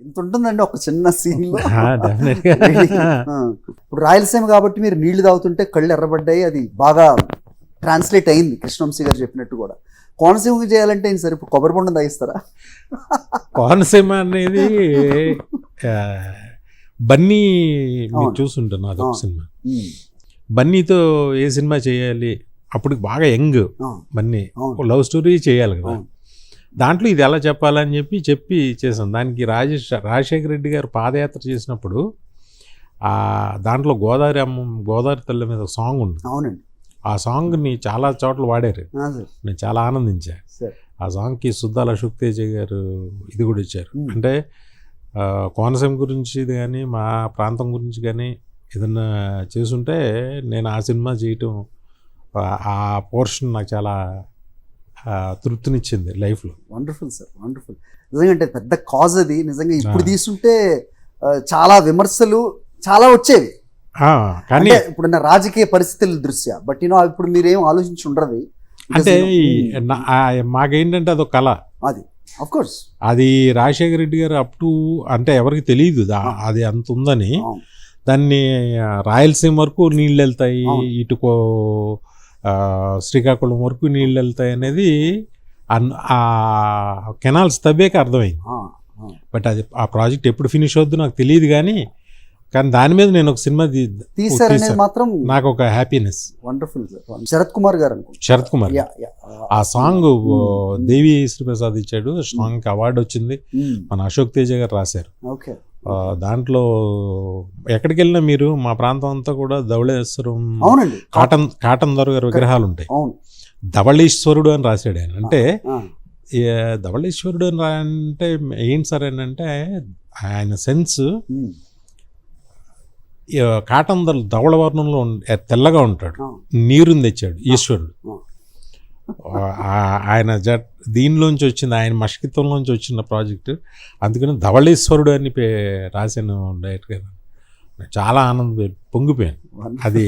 ఇంత ఉంటుందండి ఒక చిన్న సీన్ లో. డెఫినెట్గా. ఇప్పుడు రాయలసీమ కాబట్టి మీరు నీళ్లు తాగుతుంటే కళ్ళు ఎర్రబడ్డాయి, అది బాగా ట్రాన్స్లేట్ అయింది కృష్ణవంశీ గారు చెప్పినట్టు కూడా. కోనసీమకి చేయాలంటే ఏం సార్, ఇప్పుడు కొబ్బరి బొండం తాగిస్తారా? కోనసీమ అనేది బన్నీ మీరు చూసుంటాను, అదొక సినిమా. బన్నీతో ఏ సినిమా చేయాలి, అప్పుడు బాగా యంగ్ బన్నీ, లవ్ స్టోరీ చేయాలి కదా. దాంట్లో ఇది ఎలా చెప్పాలని చెప్పి చేసాం. దానికి రాజశేఖర రెడ్డి గారు పాదయాత్ర చేసినప్పుడు దాంట్లో గోదావరి తల్లి మీద ఒక సాంగ్ ఉంది. అవునండి. ఆ సాంగ్ని చాలా చోట్ల వాడారు, నేను చాలా ఆనందించా. ఆ సాంగ్కి సుద్దాల అశోక్ తేజ గారు ఇది కూడా ఇచ్చారు. అంటే కోనసీమ గురించి ఇది కానీ మా ప్రాంతం గురించి కానీ ఏదన్నా చేసుంటే నేను ఆ సినిమా చేయటం, ఆ పోర్షన్ నాకు చాలా తృప్తినిచ్చింది లైఫ్లో. Wonderful sir, wonderful. నిజంగా అంటే పెద్ద కాజ్ అది. నిజంగా ఇప్పుడు తీసుంటే చాలా విమర్శలు చాలా వచ్చేవి, కానీ ఇప్పుడున్న రాజకీయ పరిస్థితుల దృష్ట్యా. బట్ ఇప్పుడు మీరేం ఆలోచించి ఉండదు. అంటే మాకేంటంటే అదొక కళ అది, ఆఫ్ కోర్స్. అది రాజశేఖర రెడ్డి గారు అప్ టు అంటే ఎవరికి తెలియదు అది అంత ఉందని. దాన్ని రాయలసీమ వరకు నీళ్ళు వెళ్తాయి, ఇటుకో శ్రీకాకుళం వరకు నీళ్ళు వెళ్తాయి అనేది ఆ కెనాల్స్ తవ్వేక అర్థమైంది. బట్ అది ఆ ప్రాజెక్ట్ ఎప్పుడు ఫినిష్ అవుద్దు నాకు తెలియదు, కానీ దాని మీద నేను ఒక సినిమా తీసారనేది మాత్రం నాకు ఒక హ్యాపీనెస్. వండర్ఫుల్. శరత్ కుమార్ గారు, శరత్ కుమార్ ఆ సాంగ్ దేవి శ్రీప్రసాద్ ఇచ్చాడు, సాంగ్ అవార్డు వచ్చింది, మన అశోక్ తేజ గారు రాశారు. దాంట్లో ఎక్కడికి వెళ్ళినా మీరు మా ప్రాంతం అంతా కూడా ధవళేశ్వరం, కాటన్ దొర గారి విగ్రహాలు ఉంటాయి. ధవళేశ్వరుడు అని రాశాడు ఆయన. అంటే ధవళేశ్వరుడు అని అంటే ఏంటి సార్ అని అంటే ఆయన సెన్స్, కాటన్ ధవళ వర్ణంలో తెల్లగా ఉంటాడు, నీరుని తెచ్చాడు ఈశ్వరుడు. ఆయన దీనిలోంచి వచ్చింది, ఆయన మష్కిత్వంలోంచి వచ్చిన ప్రాజెక్టు. అందుకని ధవళేశ్వరుడు అని రాశాను డైరెక్ట్ గారు. చాలా ఆనందం పొంగిపోయాను. అది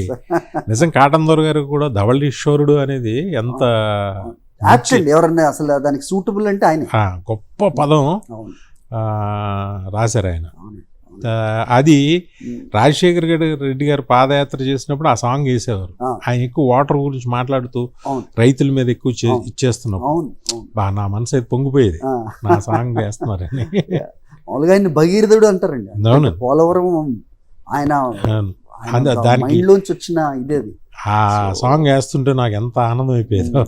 నిజం. కాటన్ దొర గారు కూడా ధవళేశ్వరుడు అనేది ఎంత ఎవరన్నా అసలు దానికి సూటబుల్ అంటే ఆయన గొప్ప పదం రాశారు ఆయన. అది రాజశేఖర్ రెడ్డి గారు పాదయాత్ర చేసినప్పుడు ఆ సాంగ్ వేసేవారు. ఆయన ఎక్కువ వాటర్ గురించి మాట్లాడుతూ రైతుల మీద ఎక్కువ ఇచ్చేస్తున్నప్పుడు నా మనసు అయితే పొంగిపోయేది, నా సాంగ్ వేస్తున్నారని. మామూలుగా ఆయన భగీరథుడు అంటారండి. పోలవరం ఆయన దానికి వచ్చిన ఇదేది ఆ సాంగ్ వేస్తుంటే నాకు ఎంత ఆనందం అయిపోయేదో.